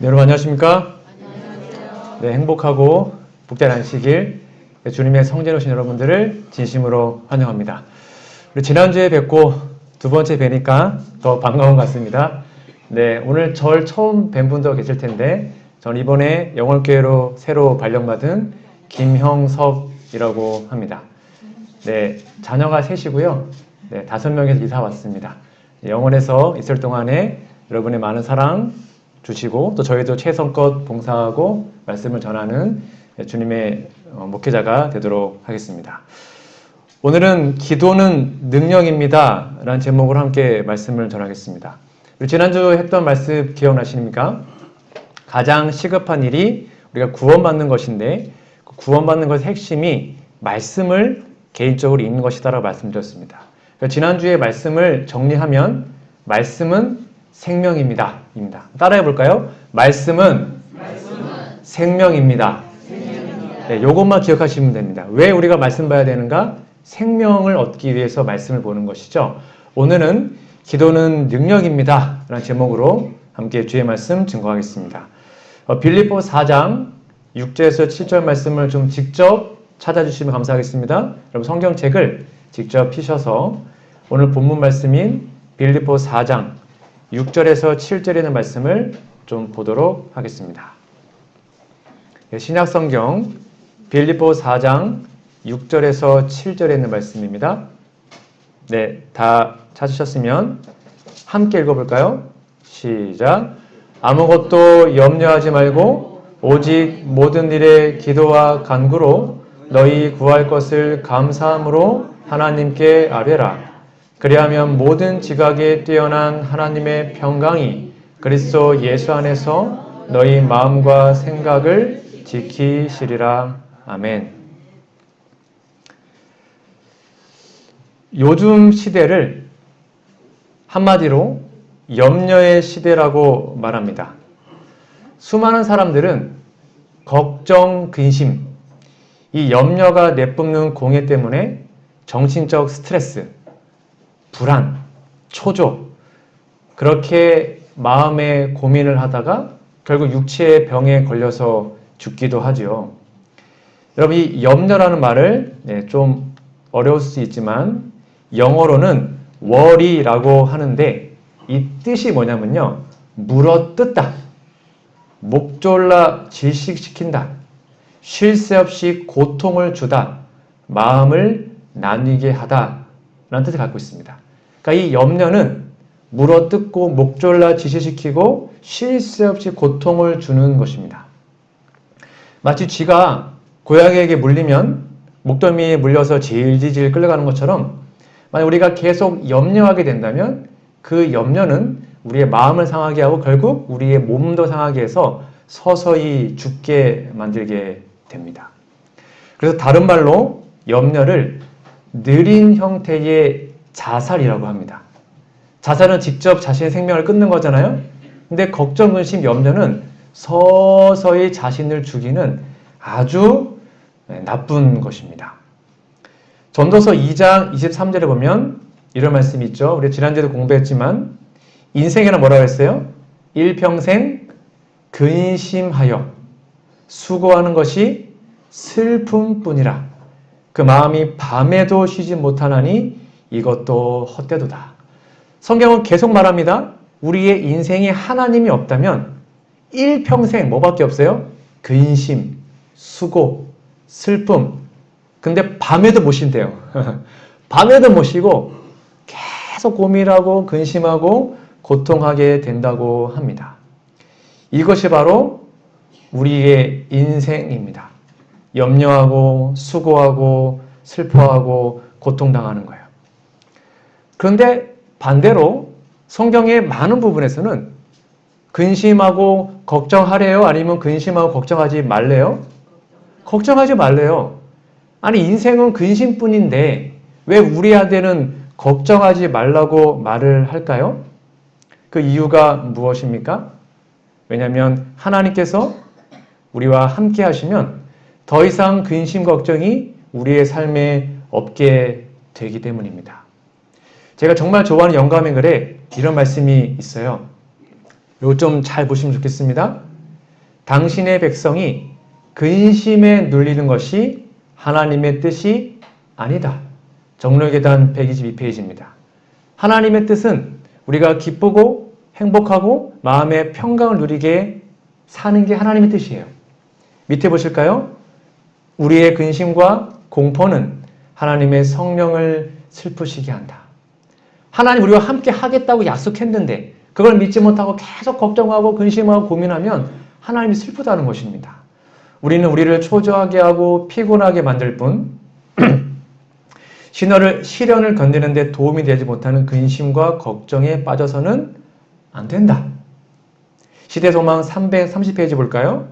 네, 여러분 안녕하십니까? 네, 행복하고 복된 안식일 주님의 성전에 오신 여러분들을 진심으로 환영합니다. 우리 지난주에 뵙고 두 번째 뵈니까 더 반가운 것 같습니다. 네, 오늘 절 처음 뵌 분도 계실 텐데 저는 이번에 영월교회로 새로 발령받은 김형석이라고 합니다. 네, 자녀가 셋이고요. 네, 5명에서 이사 왔습니다. 영월에서 있을 동안에 여러분의 많은 사랑 주시고 또 저희도 최선껏 봉사하고 말씀을 전하는 주님의 목회자가 되도록 하겠습니다. 오늘은 기도는 능력입니다 라는 제목으로 함께 말씀을 전하겠습니다. 우리 지난주 했던 말씀 기억나십니까? 가장 시급한 일이 우리가 구원받는 것인데 그 구원받는 것의 핵심이 말씀을 개인적으로 읽는 것이다 라고 말씀드렸습니다. 그러니까 지난주의 말씀을 정리하면 말씀은 생명입니다. 따라해 볼까요? 말씀은 생명입니다. 네, 이것만 기억하시면 됩니다. 왜 우리가 말씀 봐야 되는가? 생명을 얻기 위해서 말씀을 보는 것이죠. 오늘은 기도는 능력입니다 라는 제목으로 함께 주의 말씀 증거하겠습니다. 빌립보 4장 6절에서 7절 말씀을 좀 직접 찾아주시면 감사하겠습니다. 여러분 성경책을 직접 피셔서 오늘 본문 말씀인 빌립보 4장 6절에서 7절에 있는 말씀을 좀 보도록 하겠습니다. 신약성경 빌립보 4장 6절에서 7절에 있는 말씀입니다. 네, 다 찾으셨으면 함께 읽어볼까요? 시작! 아무것도 염려하지 말고 오직 모든 일에 기도와 간구로 너희 구할 것을 감사함으로 하나님께 아뢰라. 그리하면 모든 지각에 뛰어난 하나님의 평강이 그리스도 예수 안에서 너희 마음과 생각을 지키시리라. 아멘. 요즘 시대를 한마디로 염려의 시대라고 말합니다. 수많은 사람들은 걱정, 근심, 이 염려가 내뿜는 공해 때문에 정신적 스트레스, 불안, 초조, 그렇게 마음의 고민을 하다가 결국 육체의 병에 걸려서 죽기도 하죠. 여러분, 이 염려라는 말을 좀 어려울 수 있지만 영어로는 worry라고 하는데 이 뜻이 뭐냐면요. 물어뜯다, 목졸라 질식시킨다, 쉴 새 없이 고통을 주다, 마음을 나뉘게 하다 라는 뜻을 갖고 있습니다. 그러니까 이 염려는 물어뜯고 목졸라 지시시키고 쉴 새 없이 고통을 주는 것입니다. 마치 쥐가 고양이에게 물리면 목덜미에 물려서 질질질 끌려가는 것처럼 만약 우리가 계속 염려하게 된다면 그 염려는 우리의 마음을 상하게 하고 결국 우리의 몸도 상하게 해서 서서히 죽게 만들게 됩니다. 그래서 다른 말로 염려를 느린 형태의 자살이라고 합니다. 자살은 직접 자신의 생명을 끊는 거잖아요. 근데 걱정, 근심, 염려는 서서히 자신을 죽이는 아주 나쁜 것입니다. 전도서 2장 23절에 보면 이런 말씀이 있죠. 우리 지난주에도 공부했지만 인생에는 뭐라고 했어요? 일평생 근심하여 수고하는 것이 슬픔뿐이라. 그 마음이 밤에도 쉬지 못하나니 이것도 헛되도다. 성경은 계속 말합니다. 우리의 인생에 하나님이 없다면 일평생 뭐밖에 없어요? 근심, 수고, 슬픔. 근데 밤에도 못 쉰대요. 밤에도 못 쉬고 계속 고민하고 근심하고 고통하게 된다고 합니다. 이것이 바로 우리의 인생입니다. 염려하고 수고하고 슬퍼하고 고통당하는 거예요. 그런데 반대로 성경의 많은 부분에서는 근심하고 걱정하래요? 아니면 근심하고 걱정하지 말래요? 걱정하지 말래요. 아니 인생은 근심뿐인데 왜 우리한테는 걱정하지 말라고 말을 할까요? 그 이유가 무엇입니까? 왜냐하면 하나님께서 우리와 함께 하시면 더 이상 근심 걱정이 우리의 삶에 없게 되기 때문입니다. 제가 정말 좋아하는 영감의 글에 이런 말씀이 있어요. 이거 좀 잘 보시면 좋겠습니다. 당신의 백성이 근심에 눌리는 것이 하나님의 뜻이 아니다. 정로계단 122페이지입니다. 하나님의 뜻은 우리가 기쁘고 행복하고 마음의 평강을 누리게 사는 게 하나님의 뜻이에요. 밑에 보실까요? 우리의 근심과 공포는 하나님의 성령을 슬프시게 한다. 하나님 우리와 함께 하겠다고 약속했는데 그걸 믿지 못하고 계속 걱정하고 근심하고 고민하면 하나님이 슬프다는 것입니다. 우리는 우리를 초조하게 하고 피곤하게 만들 뿐 시련을 견디는 데 도움이 되지 못하는 근심과 걱정에 빠져서는 안 된다. 시대소망 330페이지 볼까요?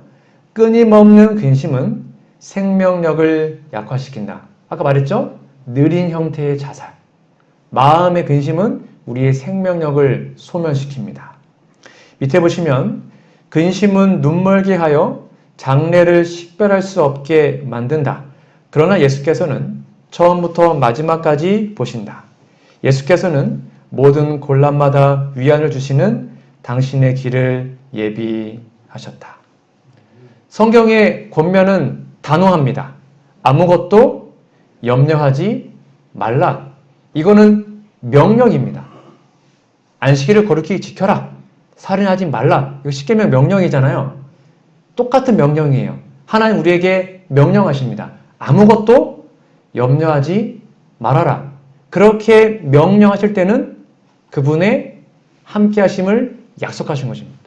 끊임없는 근심은 생명력을 약화시킨다. 아까 말했죠? 느린 형태의 자살. 마음의 근심은 우리의 생명력을 소멸시킵니다. 밑에 보시면 근심은 눈멀게 하여 장래를 식별할 수 없게 만든다. 그러나 예수께서는 처음부터 마지막까지 보신다. 예수께서는 모든 곤란마다 위안을 주시는 당신의 길을 예비하셨다. 성경의 권면은 단호합니다. 아무것도 염려하지 말라. 이거는 명령입니다. 안식일을 거룩히 지켜라. 살인하지 말라. 이거 십계명 명령이잖아요. 똑같은 명령이에요. 하나님 우리에게 명령하십니다. 아무것도 염려하지 말아라. 그렇게 명령하실 때는 그분의 함께 하심을 약속하신 것입니다.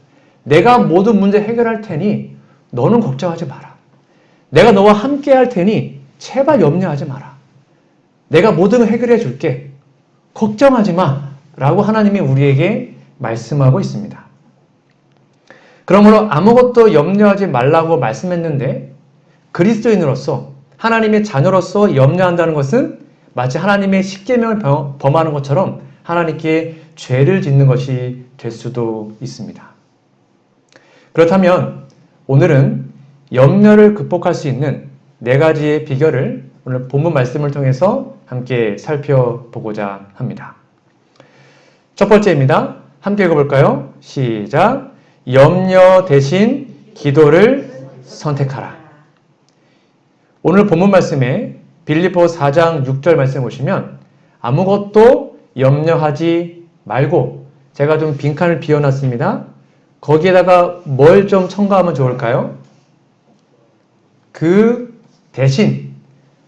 내가 모든 문제 해결할 테니 너는 걱정하지 마라. 내가 너와 함께 할 테니 제발 염려하지 마라. 내가 모든 걸 해결해 줄게. 걱정하지 마. 라고 하나님이 우리에게 말씀하고 있습니다. 그러므로 아무것도 염려하지 말라고 말씀했는데 그리스도인으로서 하나님의 자녀로서 염려한다는 것은 마치 하나님의 십계명을 범하는 것처럼 하나님께 죄를 짓는 것이 될 수도 있습니다. 그렇다면 오늘은 염려를 극복할 수 있는 4가지의 비결을 오늘 본문 말씀을 통해서 함께 살펴보고자 합니다. 첫 번째입니다. 함께 읽어볼까요? 시작. 염려 대신 기도를 선택하라. 오늘 본문 말씀에 빌립보 4장 6절 말씀 보시면 아무것도 염려하지 말고 제가 좀 빈칸을 비워놨습니다. 거기에다가 뭘 좀 첨가하면 좋을까요? 그 대신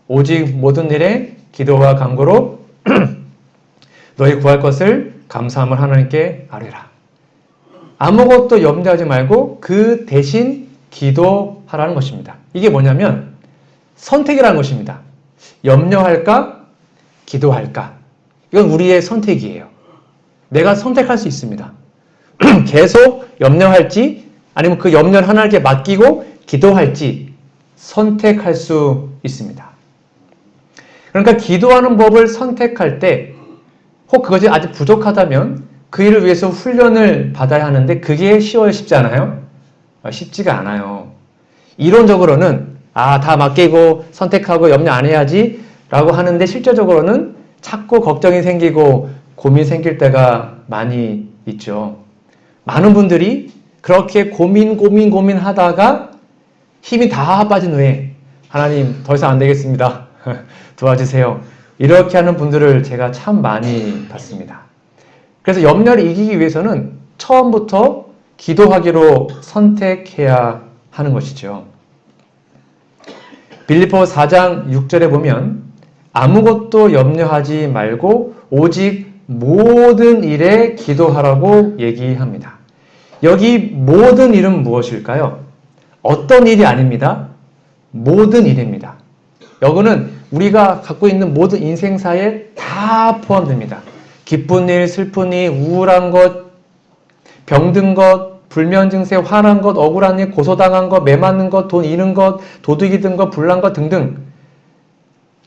오직 모든 일에 기도와 간구로 너희 구할 것을 감사함을 하나님께 아뢰라. 아무것도 염려하지 말고 그 대신 기도하라는 것입니다. 이게 뭐냐면 선택이라는 것입니다. 염려할까? 기도할까? 이건 우리의 선택이에요. 내가 선택할 수 있습니다. 계속 염려할지 아니면 그 염려를 하나님께 맡기고 기도할지 선택할 수 있습니다. 그러니까 기도하는 법을 선택할 때 혹 그것이 아직 부족하다면 그 일을 위해서 훈련을 받아야 하는데 그게 쉬워요? 쉽지 않아요? 쉽지가 않아요. 이론적으로는 다 맡기고 선택하고 염려 안 해야지 라고 하는데 실제적으로는 자꾸 걱정이 생기고 고민이 생길 때가 많이 있죠. 많은 분들이 그렇게 고민하다가 힘이 다 빠진 후에 하나님 더 이상 안 되겠습니다. 도와주세요. 이렇게 하는 분들을 제가 참 많이 봤습니다. 그래서 염려를 이기기 위해서는 처음부터 기도하기로 선택해야 하는 것이죠. 빌립보 4장 6절에 보면 아무것도 염려하지 말고 오직 모든 일에 기도하라고 얘기합니다. 여기 모든 일은 무엇일까요? 어떤 일이 아닙니다. 모든 일입니다. 여기는 우리가 갖고 있는 모든 인생사에 다 포함됩니다. 기쁜 일, 슬픈 일, 우울한 것, 병든 것, 불면 증세, 화난 것, 억울한 일, 고소당한 것, 매 맞는 것, 돈 잃은 것, 도둑이 든 것, 불난 것 등등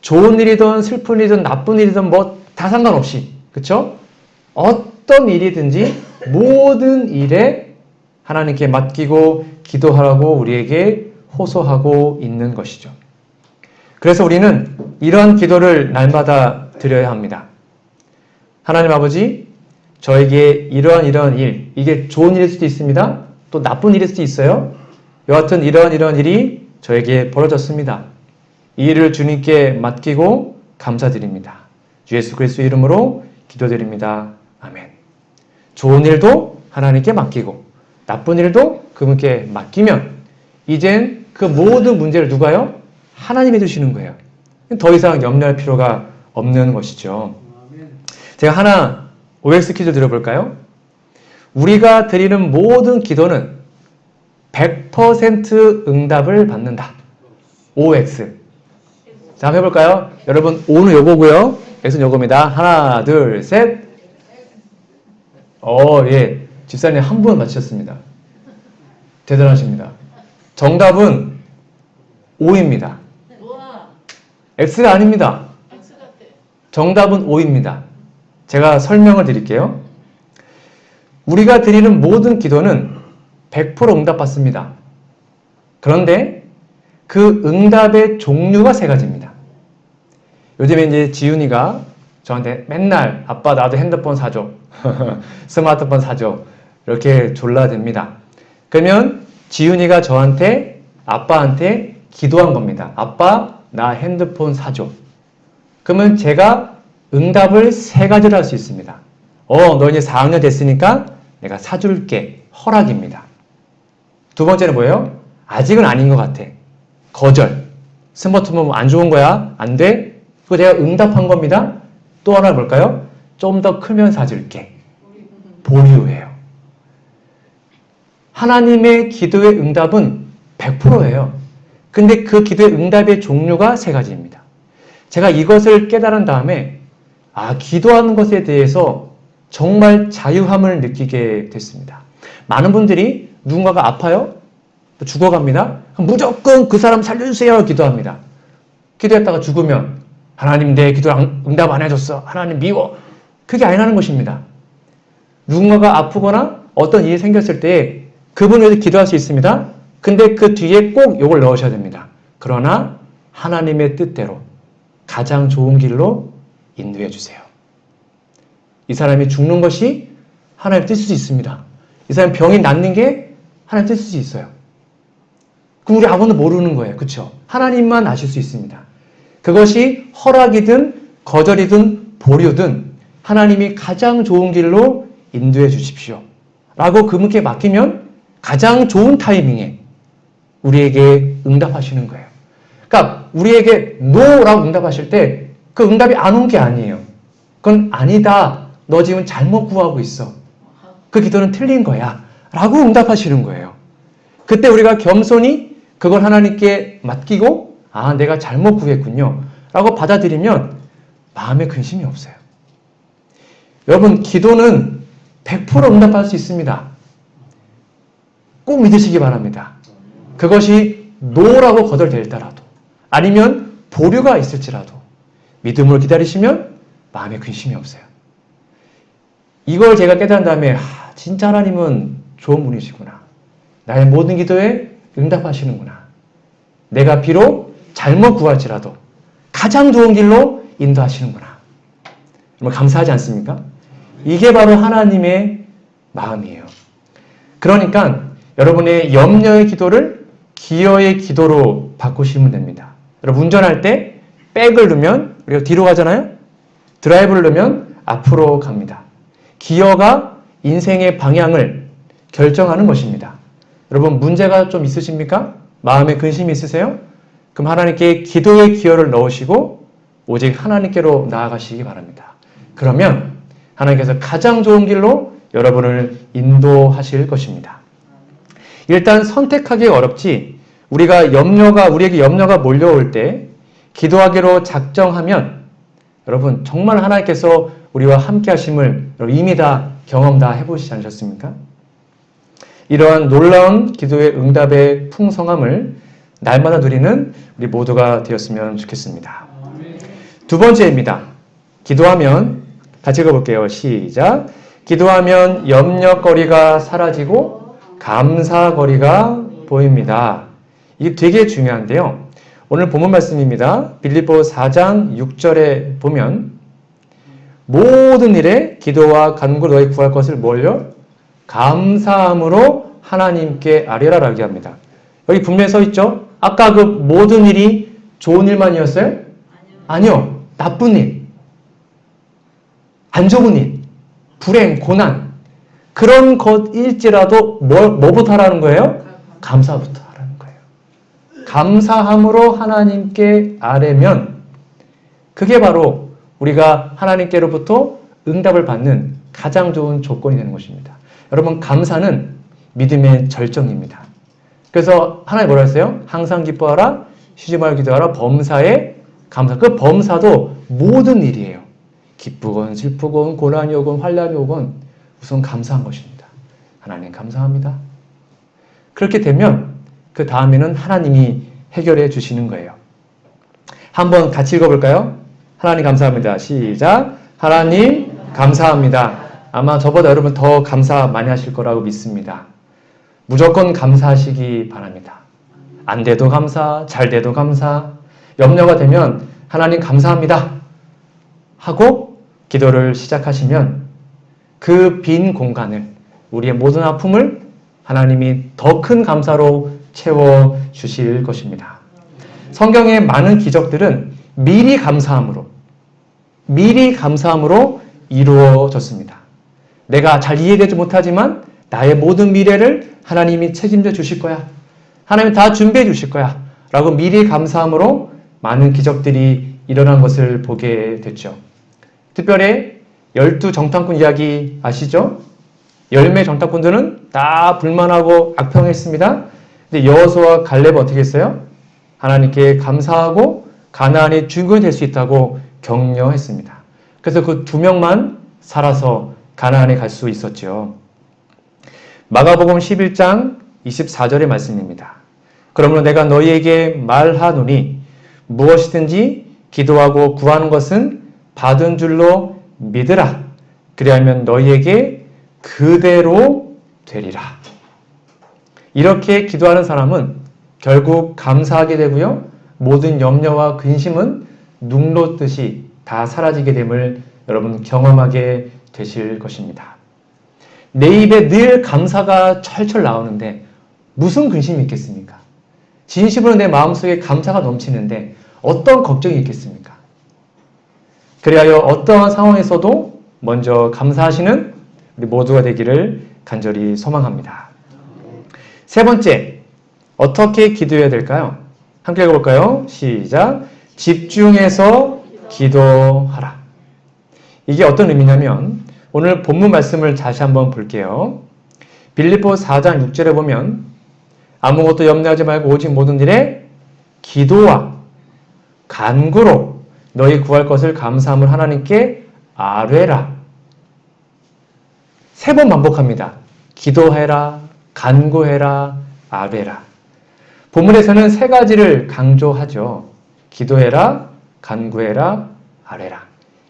좋은 일이든 슬픈 일이든 나쁜 일이든 뭐 다 상관없이 그쵸? 어떤 일이든지 모든 일에 하나님께 맡기고 기도하라고 우리에게 호소하고 있는 것이죠. 그래서 우리는 이러한 기도를 날마다 드려야 합니다. 하나님 아버지, 저에게 이러한 일, 이게 좋은 일일 수도 있습니다. 또 나쁜 일일 수도 있어요. 여하튼 이러한 일이 저에게 벌어졌습니다. 이 일을 주님께 맡기고 감사드립니다. 주 예수 그리스도 이름으로 기도드립니다. 아멘. 좋은 일도 하나님께 맡기고 나쁜 일도 그분께 맡기면 이젠 그 모든 문제를 누가요? 하나님이 해주시는 거예요. 더 이상 염려할 필요가 없는 것이죠. 제가 하나 OX 퀴즈 드려볼까요? 우리가 드리는 모든 기도는 100% 응답을 받는다. OX. 자, 한번 해볼까요? 여러분, O는 요거고요. X는 요겁니다. 하나, 둘, 셋. 예. 집사님 한 분 맞히셨습니다. 대단하십니다. 정답은 O입니다. X가 아닙니다. 정답은 O입니다. 제가 설명을 드릴게요. 우리가 드리는 모든 기도는 100% 응답받습니다. 그런데 그 응답의 종류가 세 가지입니다. 요즘에 이제 지훈이가 저한테 맨날 아빠 나도 핸드폰 사줘. 스마트폰 사줘. 이렇게 졸라댑니다. 그러면 지훈이가 저한테 아빠한테 기도한 겁니다. 아빠 나 핸드폰 사줘. 그러면 제가 응답을 세 가지를 할 수 있습니다. 너 이제 4학년 됐으니까 내가 사줄게. 허락입니다. 두 번째는 뭐예요? 아직은 아닌 것 같아. 거절. 스마트폰 안 좋은 거야? 안 돼? 그거 제가 응답한 겁니다. 또 하나 볼까요? 좀 더 크면 사줄게. 보류예요. 하나님의 기도의 응답은 100%예요. 근데 그 기도의 응답의 종류가 세 가지입니다. 제가 이것을 깨달은 다음에 기도하는 것에 대해서 정말 자유함을 느끼게 됐습니다. 많은 분들이 누군가가 아파요? 죽어갑니다. 그럼 무조건 그 사람 살려주세요 기도합니다. 기도했다가 죽으면 하나님 내 기도 응답 안 해줬어. 하나님 미워. 그게 아니라는 것입니다. 누군가가 아프거나 어떤 일이 생겼을 때 그분을 위해서 기도할 수 있습니다. 근데 그 뒤에 꼭 이걸 넣으셔야 됩니다. 그러나 하나님의 뜻대로 가장 좋은 길로 인도해 주세요. 이 사람이 죽는 것이 하나님의 뜻일 수 있습니다. 이 사람이 병이 낫는 게 하나님의 뜻일 수 있어요. 그럼 우리 아무도 모르는 거예요. 그렇죠? 하나님만 아실 수 있습니다. 그것이 허락이든 거절이든 보류든 하나님이 가장 좋은 길로 인도해 주십시오. 라고 그분께 맡기면 가장 좋은 타이밍에 우리에게 응답하시는 거예요. 그러니까 우리에게 NO라고 응답하실 때 그 응답이 안 온 게 아니에요. 그건 아니다. 너 지금 잘못 구하고 있어. 그 기도는 틀린 거야. 라고 응답하시는 거예요. 그때 우리가 겸손히 그걸 하나님께 맡기고 내가 잘못 구했군요. 라고 받아들이면 마음에 근심이 없어요. 여러분 기도는 100% 응답할 수 있습니다. 꼭 믿으시기 바랍니다. 그것이 NO라고 거절될지라도 아니면 보류가 있을지라도 믿음으로 기다리시면 마음에 근심이 없어요. 이걸 제가 깨달은 다음에 진짜 하나님은 좋은 분이시구나. 나의 모든 기도에 응답하시는구나. 내가 비록 잘못 구할지라도 가장 좋은 길로 인도하시는구나. 정말 감사하지 않습니까? 이게 바로 하나님의 마음이에요. 그러니까 여러분의 염려의 기도를 기여의 기도로 바꾸시면 됩니다. 여러분 운전할 때 백을 넣으면 우리가 뒤로 가잖아요. 드라이브를 넣으면 앞으로 갑니다. 기여가 인생의 방향을 결정하는 것입니다. 여러분 문제가 좀 있으십니까? 마음에 근심이 있으세요? 그럼 하나님께 기도의 기여를 넣으시고 오직 하나님께로 나아가시기 바랍니다. 그러면 하나님께서 가장 좋은 길로 여러분을 인도하실 것입니다. 일단 선택하기 어렵지 우리에게 염려가 몰려올 때 기도하기로 작정하면 여러분 정말 하나님께서 우리와 함께 하심을 이미 다 경험 다 해보시지 않으셨습니까? 이러한 놀라운 기도의 응답의 풍성함을 날마다 누리는 우리 모두가 되었으면 좋겠습니다. 두 번째입니다. 기도하면 같이 읽어볼게요. 시작. 기도하면 염려거리가 사라지고 감사거리가 보입니다. 이게 되게 중요한데요. 오늘 본문 말씀입니다. 빌립보 4장 6절에 보면 모든 일에 기도와 간구로 너희 구할 것을 뭘요? 감사함으로 하나님께 아뢰라라고 얘기합니다. 여기 분명히 써 있죠? 아까 그 모든 일이 좋은 일만이었어요? 아니요. 나쁜 일, 안 좋은 일, 불행, 고난 그런 것일지라도 뭐부터 하라는 거예요? 감사부터 하라는 거예요. 감사함으로 하나님께 아뢰면 그게 바로 우리가 하나님께로부터 응답을 받는 가장 좋은 조건이 되는 것입니다. 여러분 감사는 믿음의 절정입니다. 그래서 하나님 뭐라 했어요? 항상 기뻐하라, 쉬지 말고 기도하라, 범사에 감사. 그 범사도 모든 일이에요. 기쁘건 슬프건 고난이 오건 환난이 오건 우선 감사한 것입니다. 하나님 감사합니다. 그렇게 되면 그 다음에는 하나님이 해결해 주시는 거예요. 한번 같이 읽어볼까요? 하나님 감사합니다. 시작. 하나님 감사합니다. 아마 저보다 여러분 더 감사 많이 하실 거라고 믿습니다. 무조건 감사하시기 바랍니다. 안 돼도 감사, 잘 돼도 감사. 염려가 되면 하나님 감사합니다 하고 기도를 시작하시면 그 빈 공간을, 우리의 모든 아픔을 하나님이 더 큰 감사로 채워주실 것입니다. 성경의 많은 기적들은 미리 감사함으로 이루어졌습니다. 내가 잘 이해되지 못하지만 나의 모든 미래를 하나님이 책임져 주실 거야. 하나님이 다 준비해 주실 거야. 라고 미리 감사함으로 많은 기적들이 일어난 것을 보게 됐죠. 특별히 12정탐꾼 이야기 아시죠? 10명의 정탐꾼들은 다 불만하고 악평했습니다. 근데 여호수아와 갈렙은 어떻게 했어요? 하나님께 감사하고 가나안이 주인공이 될 수 있다고 격려했습니다. 그래서 그 2명만 살아서 가나안에 갈 수 있었죠. 마가복음 11장 24절의 말씀입니다. 그러므로 내가 너희에게 말하노니 무엇이든지 기도하고 구하는 것은 받은 줄로 믿으라. 그리하면 너희에게 그대로 되리라. 이렇게 기도하는 사람은 결국 감사하게 되고요. 모든 염려와 근심은 눈 녹듯이 다 사라지게 됨을 여러분 경험하게 되실 것입니다. 내 입에 늘 감사가 철철 나오는데 무슨 근심이 있겠습니까? 진심으로 내 마음속에 감사가 넘치는데 어떤 걱정이 있겠습니까? 그리하여 어떠한 상황에서도 먼저 감사하시는 우리 모두가 되기를 간절히 소망합니다. 세 번째, 어떻게 기도해야 될까요? 함께 읽어볼까요? 시작. 집중해서 기도하라. 이게 어떤 의미냐면 오늘 본문 말씀을 다시 한번 볼게요. 빌립보 4장 6절에 보면 아무것도 염려하지 말고 오직 모든 일에 기도와 간구로 너희 구할 것을 감사함을 하나님께 아뢰라. 3번 반복합니다. 기도해라, 간구해라, 아뢰라. 본문에서는 3가지를 강조하죠. 기도해라, 간구해라, 아뢰라.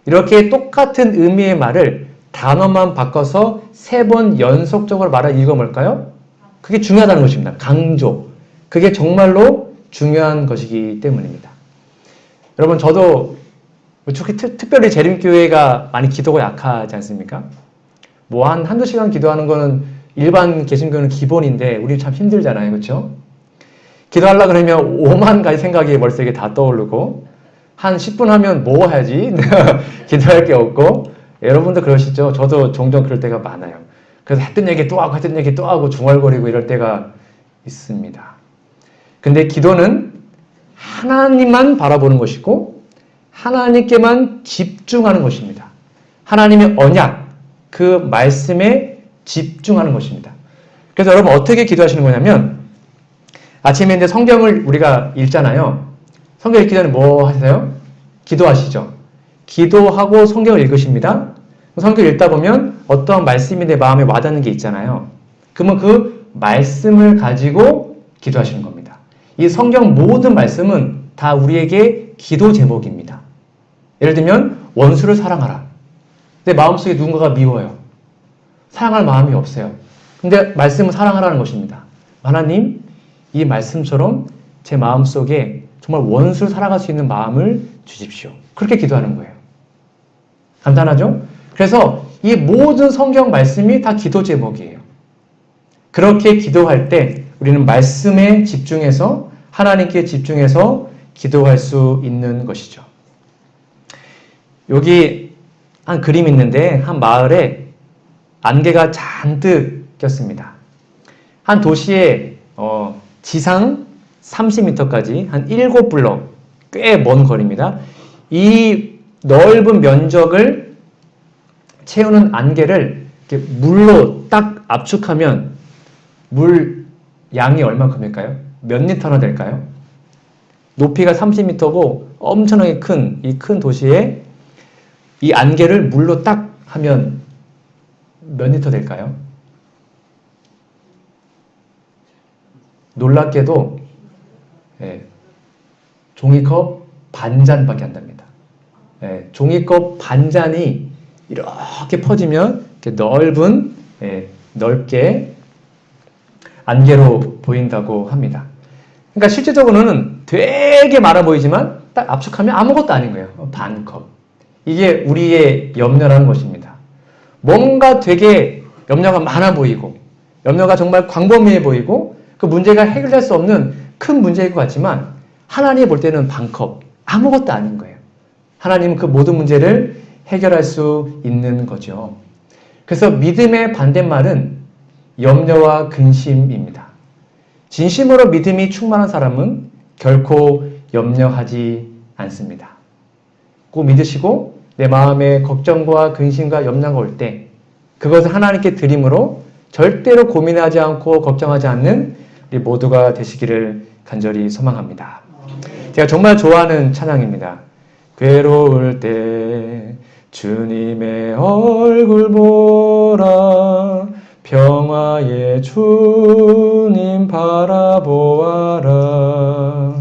이렇게 똑같은 의미의 말을 단어만 바꿔서 3번 연속적으로 말하는 이유가 뭘까요? 그게 중요하다는 것입니다. 강조. 그게 정말로 중요한 것이기 때문입니다. 여러분 저도 특별히 재림교회가 많이 기도가 약하지 않습니까? 뭐 한두 시간 기도하는 거는 일반 개신교는 기본인데 우리 참 힘들잖아요. 그렇죠? 기도하려고 그러면 5만 가지 생각이 머릿속에 다 떠오르고 한 10분 하면 뭐 해야지? 기도할 게 없고 여러분도 그러시죠? 저도 종종 그럴 때가 많아요. 그래서 했던 얘기 또 하고 했던 얘기 또 하고 중얼거리고 이럴 때가 있습니다. 근데 기도는 하나님만 바라보는 것이고 하나님께만 집중하는 것입니다. 하나님의 언약, 그 말씀에 집중하는 것입니다. 그래서 여러분 어떻게 기도하시는 거냐면 아침에 이제 성경을 우리가 읽잖아요. 성경 읽기 전에 뭐 하세요? 기도하시죠. 기도하고 성경을 읽으십니다. 성경 읽다 보면 어떤 말씀이 내 마음에 와닿는 게 있잖아요. 그러면 그 말씀을 가지고 기도하시는 겁니다. 이 성경 모든 말씀은 다 우리에게 기도 제목입니다. 예를 들면 원수를 사랑하라. 내 마음속에 누군가가 미워요. 사랑할 마음이 없어요. 근데 말씀은 사랑하라는 것입니다. 하나님, 이 말씀처럼 제 마음속에 정말 원수를 사랑할 수 있는 마음을 주십시오. 그렇게 기도하는 거예요. 간단하죠? 그래서 이 모든 성경 말씀이 다 기도 제목이에요. 그렇게 기도할 때 우리는 말씀에 집중해서 하나님께 집중해서 기도할 수 있는 것이죠. 여기 한 그림이 있는데 한 마을에 안개가 잔뜩 꼈습니다. 한 도시에 지상 30m까지 한 7블럭 꽤 먼 거리입니다. 이 넓은 면적을 채우는 안개를 이렇게 물로 딱 압축하면 물 양이 얼마큼일까요? 몇 리터나 될까요? 높이가 30m고 엄청나게 큰 이 큰 도시에 이 안개를 물로 딱 하면 몇 리터 될까요? 놀랍게도 종이컵 반잔밖에 안 됩니다. 종이컵 반잔이 이렇게 퍼지면 이렇게 넓은 넓게 안개로 보인다고 합니다. 그러니까 실제적으로는 되게 많아 보이지만 딱 압축하면 아무것도 아닌 거예요. 반컵. 이게 우리의 염려라는 것입니다. 뭔가 되게 염려가 많아 보이고 염려가 정말 광범위해 보이고 그 문제가 해결될 수 없는 큰 문제일 것 같지만 하나님이 볼 때는 반컵, 아무것도 아닌 거예요. 하나님은 그 모든 문제를 해결할 수 있는 거죠. 그래서 믿음의 반대말은 염려와 근심입니다. 진심으로 믿음이 충만한 사람은 결코 염려하지 않습니다. 꼭 믿으시고 내 마음에 걱정과 근심과 염려가 올 때 그것을 하나님께 드림으로 절대로 고민하지 않고 걱정하지 않는 우리 모두가 되시기를 간절히 소망합니다. 제가 정말 좋아하는 찬양입니다. 괴로울 때 주님의 얼굴 보라 평화의 주님 바라보아라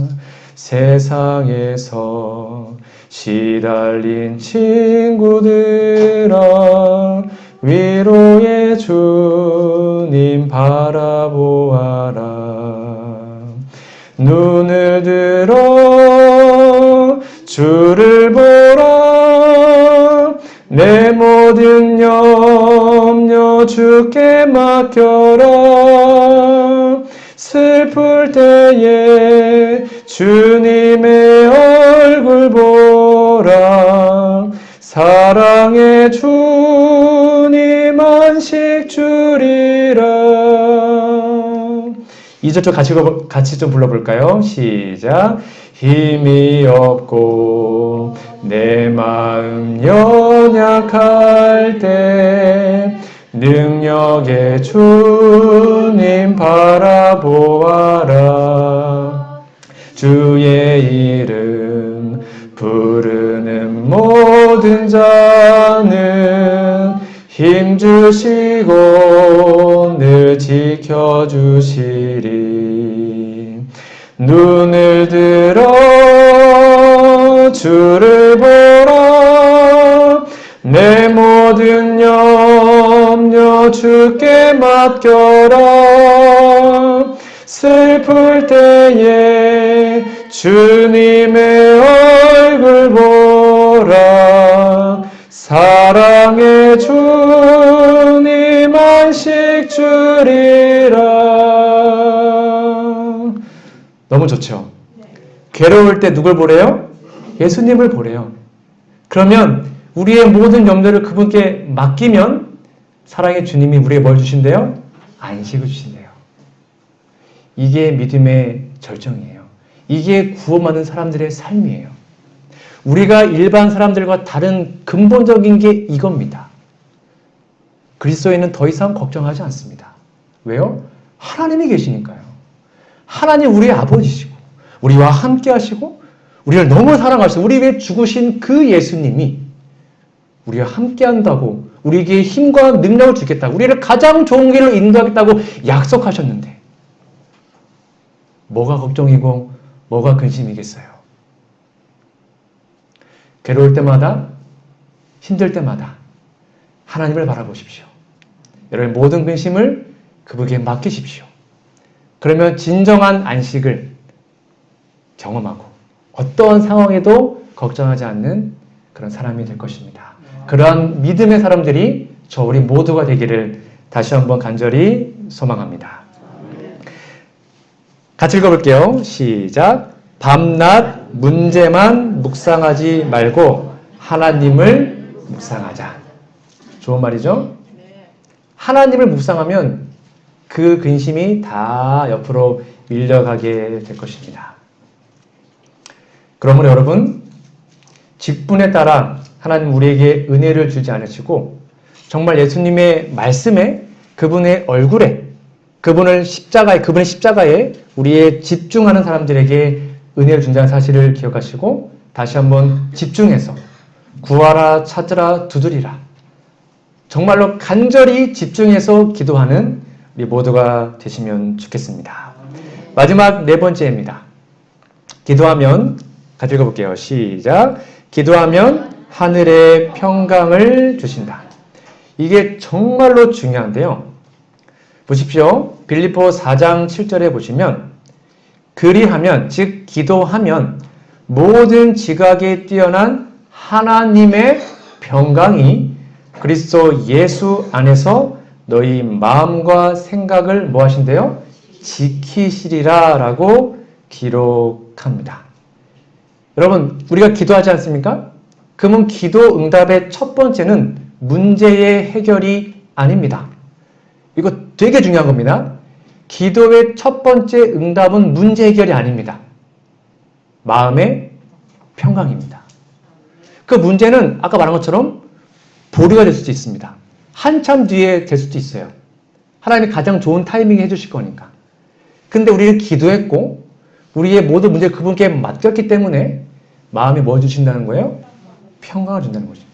세상에서 시달린 친구들아 위로의 주님 바라보아라 눈을 들어 주를 보라 내 모든 염려 주께 맡겨라 슬플 때에 주님의 얼굴 보라 사랑의 주님 안식 주리라. 2절 같이 좀 불러볼까요? 시작. 힘이 없고 내 마음 연약할 때 능력의 주님 바라보아라 주의 이름 부르는 모든 자는 힘주시고 늘 지켜주시리 눈을 들어 주를 보라 내 모든 염려 주께 맡겨라 슬플 때에 주님의 얼굴 보라 사랑의 주님 안식 주리라. 너무 좋죠? 괴로울 때 누굴 보래요? 예수님을 보래요. 그러면 우리의 모든 염려를 그분께 맡기면 사랑의 주님이 우리에게 뭘 주신대요? 안식을 주신대요. 이게 믿음의 절정이에요. 이게 구원받는 사람들의 삶이에요. 우리가 일반 사람들과 다른 근본적인 게 이겁니다. 그리스도인은 더 이상 걱정하지 않습니다. 왜요? 하나님이 계시니까요. 하나님 우리의 아버지시고 우리와 함께 하시고 우리를 너무 사랑하시고 우리 위해 죽으신 그 예수님이 우리와 함께 한다고 우리에게 힘과 능력을 주겠다고 우리를 가장 좋은 길로 인도하겠다고 약속하셨는데 뭐가 걱정이고 뭐가 근심이겠어요? 괴로울 때마다 힘들 때마다 하나님을 바라보십시오. 여러분의 모든 근심을 그분에게 맡기십시오. 그러면 진정한 안식을 경험하고 어떠한 상황에도 걱정하지 않는 그런 사람이 될 것입니다. 그러한 믿음의 사람들이 우리 모두가 되기를 다시 한번 간절히 소망합니다. 같이 읽어볼게요. 시작. 밤낮 문제만 묵상하지 말고 하나님을 묵상하자. 좋은 말이죠? 하나님을 묵상하면 그 근심이 다 옆으로 밀려가게 될 것입니다. 그러므로 여러분, 직분에 따라 하나님 우리에게 은혜를 주지 않으시고 정말 예수님의 말씀에, 그분의 얼굴에, 그분의 십자가에 우리의 집중하는 사람들에게 은혜를 준다는 사실을 기억하시고 다시 한번 집중해서 구하라, 찾으라, 두드리라. 정말로 간절히 집중해서 기도하는 우리 모두가 되시면 좋겠습니다. 마지막 네 번째입니다. 기도하면, 같이 읽어볼게요. 시작. 기도하면 하늘의 평강을 주신다. 이게 정말로 중요한데요. 보십시오. 빌립보 4장 7절에 보시면 그리하면, 즉 기도하면 모든 지각에 뛰어난 하나님의 평강이 그리스도 예수 안에서 너희 마음과 생각을 뭐 하신대요? 지키시리라 라고 기록합니다. 여러분, 우리가 기도하지 않습니까? 그러면 기도 응답의 첫 번째는 문제의 해결이 아닙니다. 이거 되게 중요한 겁니다. 기도의 첫 번째 응답은 문제 해결이 아닙니다. 마음의 평강입니다. 그 문제는 아까 말한 것처럼 보류가 될 수도 있습니다. 한참 뒤에 될 수도 있어요. 하나님이 가장 좋은 타이밍에 해주실 거니까. 근데 우리는 기도했고 우리의 모든 문제를 그분께 맡겼기 때문에 마음이 뭐 주신다는 거예요? 평강을 준다는 것입니다.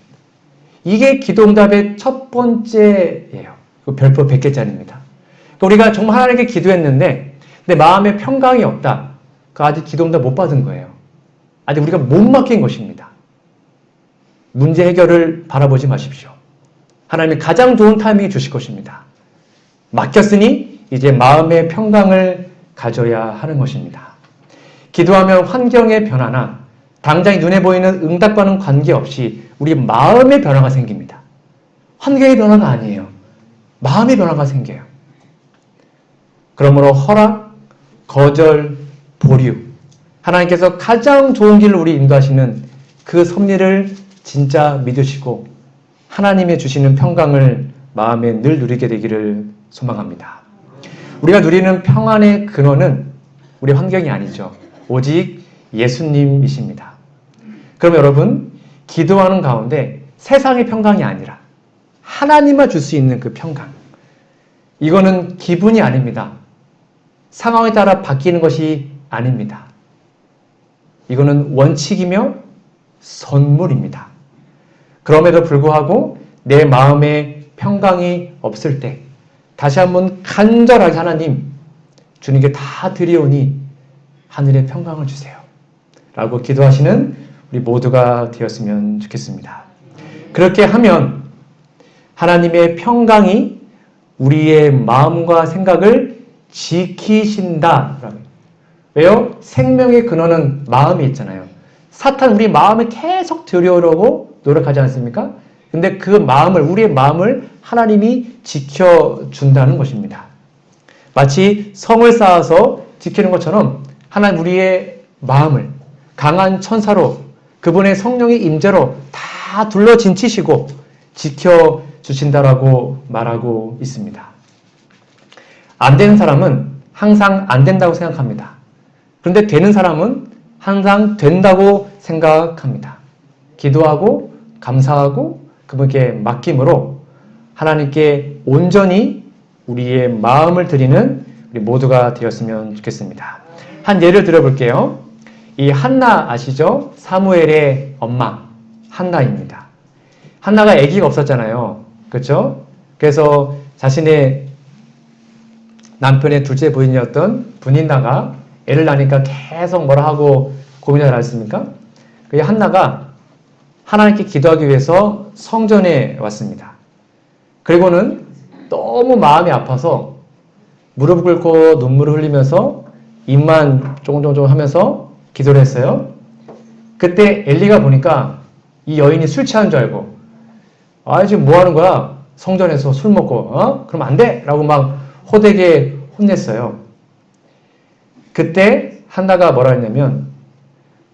이게 기도 응답의 첫 번째예요. 별표 100개짜리입니다. 우리가 정말 하나님께 기도했는데 내 마음에 평강이 없다. 그 아직 기도 응답 못 받은 거예요. 아직 우리가 못 맡긴 것입니다. 문제 해결을 바라보지 마십시오. 하나님이 가장 좋은 타이밍에 주실 것입니다. 맡겼으니 이제 마음의 평강을 가져야 하는 것입니다. 기도하면 환경의 변화나 당장 눈에 보이는 응답과는 관계없이 우리 마음의 변화가 생깁니다. 환경의 변화가 아니에요. 마음의 변화가 생겨요. 그러므로 허락, 거절, 보류, 하나님께서 가장 좋은 길로 우리 인도하시는 그 섭리를 진짜 믿으시고 하나님의 주시는 평강을 마음에 늘 누리게 되기를 소망합니다. 우리가 누리는 평안의 근원은 우리 환경이 아니죠. 오직 예수님이십니다. 그럼 여러분, 기도하는 가운데 세상의 평강이 아니라 하나님만 줄 수 있는 그 평강, 이거는 기분이 아닙니다. 상황에 따라 바뀌는 것이 아닙니다. 이거는 원칙이며 선물입니다. 그럼에도 불구하고 내 마음에 평강이 없을 때 다시 한번 간절하게 하나님, 주님께 다 드리오니 하늘의 평강을 주세요 라고 기도하시는 우리 모두가 되었으면 좋겠습니다. 그렇게 하면 하나님의 평강이 우리의 마음과 생각을 지키신다. 왜요? 생명의 근원은 마음이 있잖아요. 사탄 우리 마음을 계속 들여오려고 노력하지 않습니까? 근데 그 마음을, 우리의 마음을 하나님이 지켜준다는 것입니다. 마치 성을 쌓아서 지키는 것처럼 하나님 우리의 마음을 강한 천사로, 그분의 성령의 임재로 다 둘러 진치시고 지켜주신다라고 말하고 있습니다. 안 되는 사람은 항상 안 된다고 생각합니다. 그런데 되는 사람은 항상 된다고 생각합니다. 기도하고 감사하고 그분께 맡김으로 하나님께 온전히 우리의 마음을 드리는 우리 모두가 되었으면 좋겠습니다. 한 예를 들어볼게요. 이 한나 아시죠? 사무엘의 엄마 한나입니다. 한나가 아기가 없었잖아요. 그렇죠? 그래서 자신의 남편의 둘째 부인이었던 분인나가 애를 낳으니까 계속 뭐라 하고 고민을 하셨습니까? 그 한나가 하나님께 기도하기 위해서 성전에 왔습니다. 그리고는 너무 마음이 아파서 무릎 꿇고 눈물을 흘리면서 입만 조금 하면서 기도를 했어요. 그때 엘리가 보니까 이 여인이 술 취한 줄 알고 아, 지금 뭐 하는 거야? 성전에서 술 먹고, 그럼 안 돼! 라고 막 호되게 혼냈어요. 그때 한나가 뭐라 했냐면,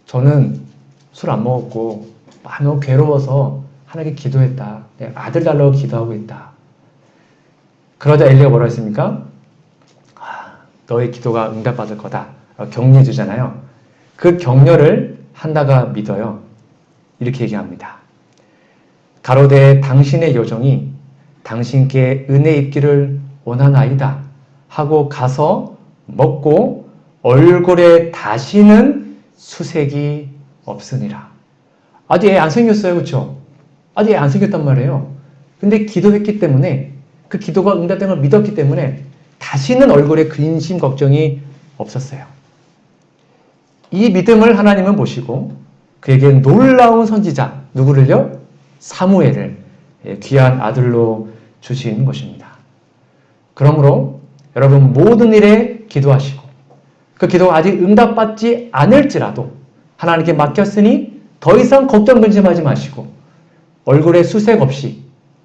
저는 술 안 먹었고, 마음이 너무 괴로워서 하나님께 기도했다. 내가 아들 달라고 기도하고 있다. 그러자 엘리가 뭐라 했습니까? 너의 기도가 응답받을 거다. 격려해 주잖아요. 그 격려를 한나가 믿어요. 이렇게 얘기합니다. 가로되 당신의 요정이 당신께 은혜 입기를 원하나이다 하고 가서 먹고 얼굴에 다시는 수색이 없으니라. 아직 애 안 생겼어요. 그렇죠? 아직 애 안 생겼단 말이에요. 근데 기도했기 때문에 그 기도가 응답된 걸 믿었기 때문에 다시는 얼굴에 근심 걱정이 없었어요. 이 믿음을 하나님은 보시고 그에게 놀라운 선지자 누구를요? 사무엘을 귀한 아들로 주신 것입니다. 그러므로 여러분 모든 일에 기도하시고 그 기도가 아직 응답받지 않을지라도 하나님께 맡겼으니 더 이상 걱정 근심하지 마시고 얼굴에 수색 없이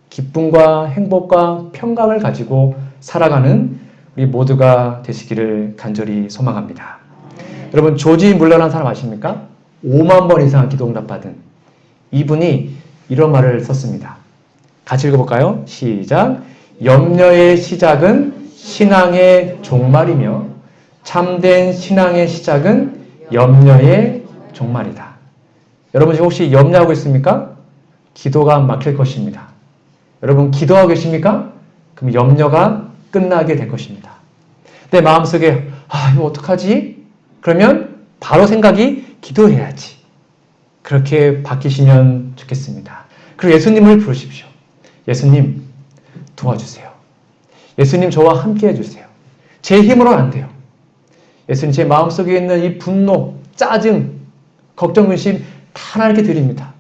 기쁨과 행복과 평강을 가지고 살아가는 우리 모두가 되시기를 간절히 소망합니다. 여러분 조지 물러난 사람 아십니까? 5만 번 이상 기도 응답받은 이분이 이런 말을 썼습니다. 같이 읽어볼까요? 시작. 염려의 시작은 신앙의 종말이며 참된 신앙의 시작은 염려의 종말이다. 여러분 지금 혹시 염려하고 있습니까? 기도가 막힐 것입니다. 여러분 기도하고 계십니까? 그럼 염려가 끝나게 될 것입니다. 내 마음속에 이거 어떡하지? 그러면 바로 생각이 기도해야지. 그렇게 바뀌시면 좋겠습니다. 그리고 예수님을 부르십시오. 예수님 도와주세요. 예수님 저와 함께 해주세요. 제 힘으로는 안 돼요. 예수님 제 마음속에 있는 이 분노, 짜증, 걱정, 근심 다 하나님께 드립니다.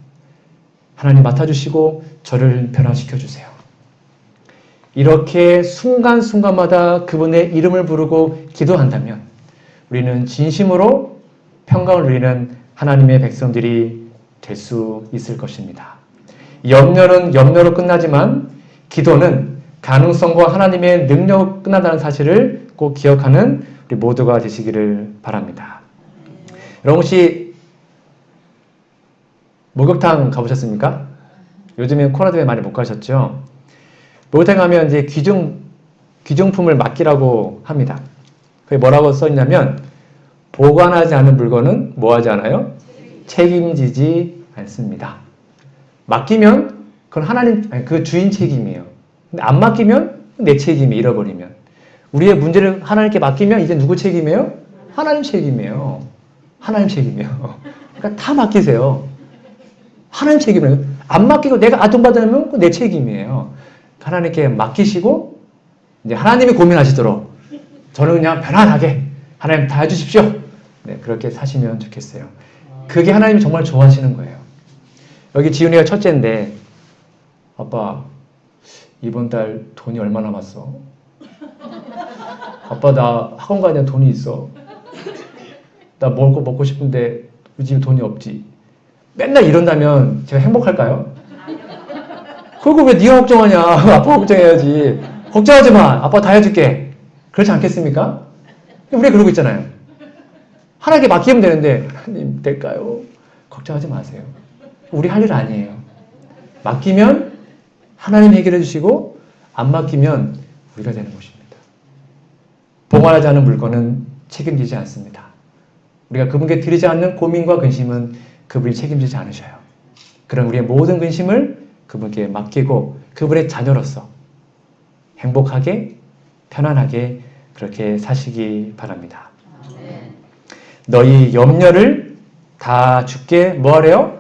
하나님 맡아주시고 저를 변화시켜 주세요. 이렇게 순간순간마다 그분의 이름을 부르고 기도한다면 우리는 진심으로 평강을 누리는 하나님의 백성들이 될 수 있을 것입니다. 염려는 염려로 끝나지만 기도는 가능성과 하나님의 능력으로 끝난다는 사실을 꼭 기억하는 우리 모두가 되시기를 바랍니다. 여러분 혹시 목욕탕 가보셨습니까? 요즘에 코로나 때문에 많이 못 가셨죠? 목욕탕 가면 이제 귀중품을 맡기라고 합니다. 그게 뭐라고 써있냐면 보관하지 않은 물건은 뭐 하지 않아요? 책임지지 않습니다. 맡기면 그건 그 주인 책임이에요. 근데 안 맡기면 내 책임이 잃어버리면 우리의 문제를 하나님께 맡기면 이제 누구 책임이에요? 하나님 책임이에요. 하나님 책임이에요. 그러니까 다 맡기세요. 하나님 책임이에요. 안 맡기고 내가 아동받으면 내 책임이에요. 하나님께 맡기시고 이제 하나님이 고민하시도록 저는 그냥 편안하게 하나님 다 해주십시오. 네, 그렇게 사시면 좋겠어요. 그게 하나님이 정말 좋아하시는 거예요. 여기 지훈이가 첫째인데 아빠 이번 달 돈이 얼마 남았어? 아빠 나 학원 가야 되는 돈이 있어. 나 먹고 싶은데 우리 집에 돈이 없지. 맨날 이런다면 제가 행복할까요? 그거 왜 네가 걱정하냐? 아빠 걱정해야지. 걱정하지 마. 아빠 다 해줄게. 그렇지 않겠습니까? 우리가 그러고 있잖아요. 하나님께 맡기면 되는데 하나님 될까요? 걱정하지 마세요. 우리 할 일 아니에요. 맡기면 하나님 해결해 주시고 안 맡기면 우리가 되는 것입니다. 보관하지 않은 물건은 책임지지 않습니다. 우리가 그분께 드리지 않는 고민과 근심은 그분이 책임지지 않으셔요. 그런 우리의 모든 근심을 그분께 맡기고 그분의 자녀로서 행복하게 편안하게 그렇게 사시기 바랍니다. 너희 염려를 다 주께 뭐하래요?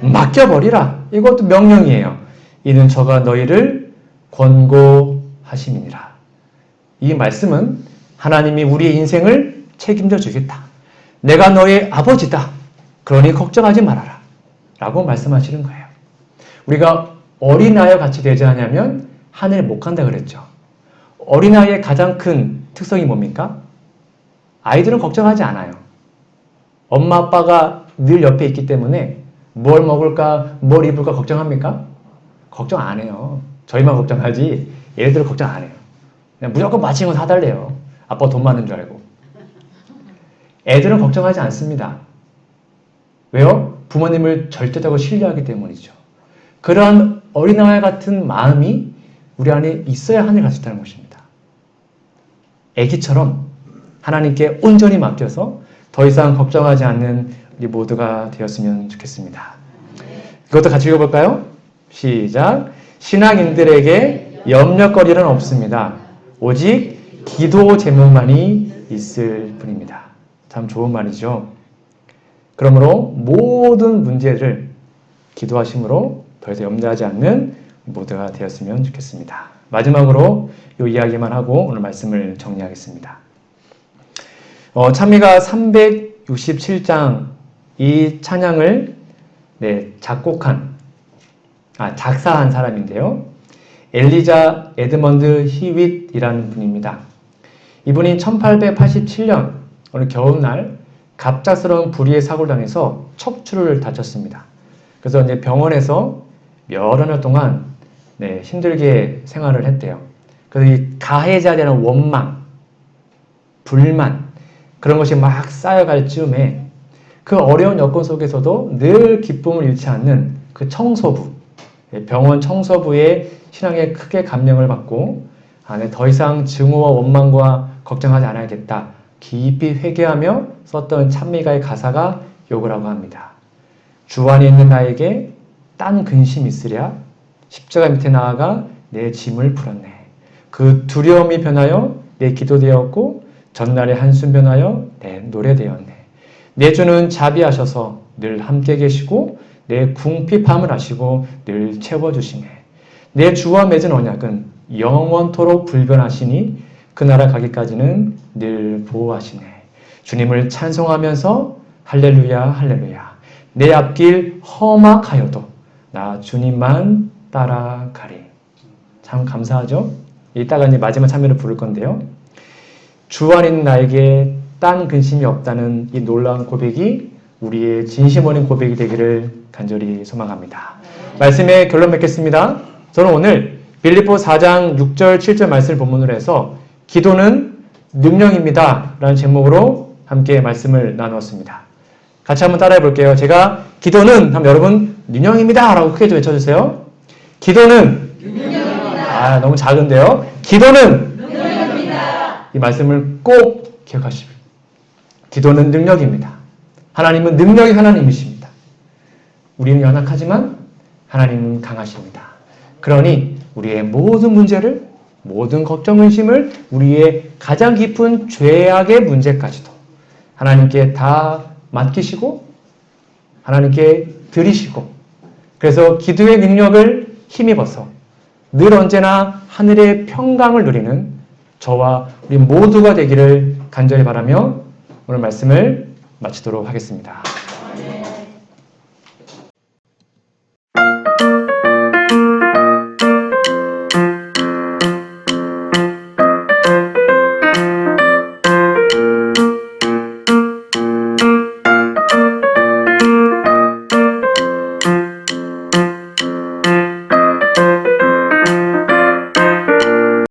맡겨버리라. 이것도 명령이에요. 이는 저가 너희를 권고하심이니라. 이 말씀은 하나님이 우리의 인생을 책임져 주겠다. 내가 너의 아버지다. 그러니 걱정하지 말아라. 라고 말씀하시는 거예요. 우리가 어린아이와 같이 되지 않으면 하늘에 못 간다 그랬죠. 어린아이의 가장 큰 특성이 뭡니까? 아이들은 걱정하지 않아요. 엄마 아빠가 늘 옆에 있기 때문에 뭘 먹을까 뭘 입을까 걱정합니까? 걱정 안 해요. 저희만 걱정하지 얘네들은 걱정 안 해요. 그냥 무조건 맛있는 거 사달래요. 아빠 돈 많은 줄 알고. 애들은 걱정하지 않습니다. 왜요? 부모님을 절대적으로 신뢰하기 때문이죠. 그런 어린아이 같은 마음이 우리 안에 있어야 하늘 갈 수 있다는 것입니다. 애기처럼 하나님께 온전히 맡겨서 더 이상 걱정하지 않는 우리 모두가 되었으면 좋겠습니다. 이것도 같이 읽어볼까요? 시작. 신앙인들에게 염려거리는 없습니다. 오직 기도 제목만이 있을 뿐입니다. 참 좋은 말이죠. 그러므로 모든 문제를 기도하심으로 더 이상 염려하지 않는 모두가 되었으면 좋겠습니다. 마지막으로 이 이야기만 하고 오늘 말씀을 정리하겠습니다. 찬미가 367장 이 찬양을 작사한 사람인데요. 엘리자 에드먼드 히윗이라는 분입니다. 이분이 1887년 어느 겨울날 갑작스러운 불의의 사고를 당해서 척추를 다쳤습니다. 그래서 이제 병원에서 여러 년 동안 힘들게 생활을 했대요. 그래서 이 가해자에 대한 원망, 불만 그런 것이 막 쌓여갈 즈음에 그 어려운 여건 속에서도 늘 기쁨을 잃지 않는 그 청소부, 병원 청소부의 신앙에 크게 감명을 받고 더 이상 증오와 원망과 걱정하지 않아야겠다. 깊이 회개하며 썼던 찬미가의 가사가 요거라고 합니다. 주 안에 있는 나에게 딴 근심 있으랴 십자가 밑에 나아가 내 짐을 풀었네. 그 두려움이 변하여 내 기도 되었고 전날의 한숨 변하여 내 노래 되었네. 내 주는 자비하셔서 늘 함께 계시고 내 궁핍함을 아시고 늘 채워주시네. 내 주와 맺은 언약은 영원토록 불변하시니 그 나라 가기까지는 늘 보호하시네. 주님을 찬송하면서 할렐루야 할렐루야 내 앞길 험악하여도 나 주님만 따라가리. 참 감사하죠? 이따가 이제 마지막 찬미를 부를 건데요. 주 안에 있는 나에게 딴 근심이 없다는 이 놀라운 고백이 우리의 진심 어린 고백이 되기를 간절히 소망합니다. 말씀의 결론 맺겠습니다. 저는 오늘 빌립보 4장 6절 7절 말씀을 본문으로 해서 기도는 능력입니다 라는 제목으로 함께 말씀을 나누었습니다. 같이 한번 따라해 볼게요. 제가 기도는 하면 여러분 능력입니다 라고 크게 좀 외쳐주세요. 기도는 능력입니다. 너무 작은데요. 기도는 능력입니다. 이 말씀을 꼭 기억하십시오. 기도는 능력입니다. 하나님은 능력이 하나님이십니다. 우리는 연약하지만 하나님은 강하십니다. 그러니 우리의 모든 문제를, 모든 걱정, 근심을, 우리의 가장 깊은 죄악의 문제까지도 하나님께 다 맡기시고 하나님께 드리시고, 그래서 기도의 능력을 힘입어서 늘 언제나 하늘의 평강을 누리는 저와 우리 모두가 되기를 간절히 바라며 오늘 말씀을 마치도록 하겠습니다.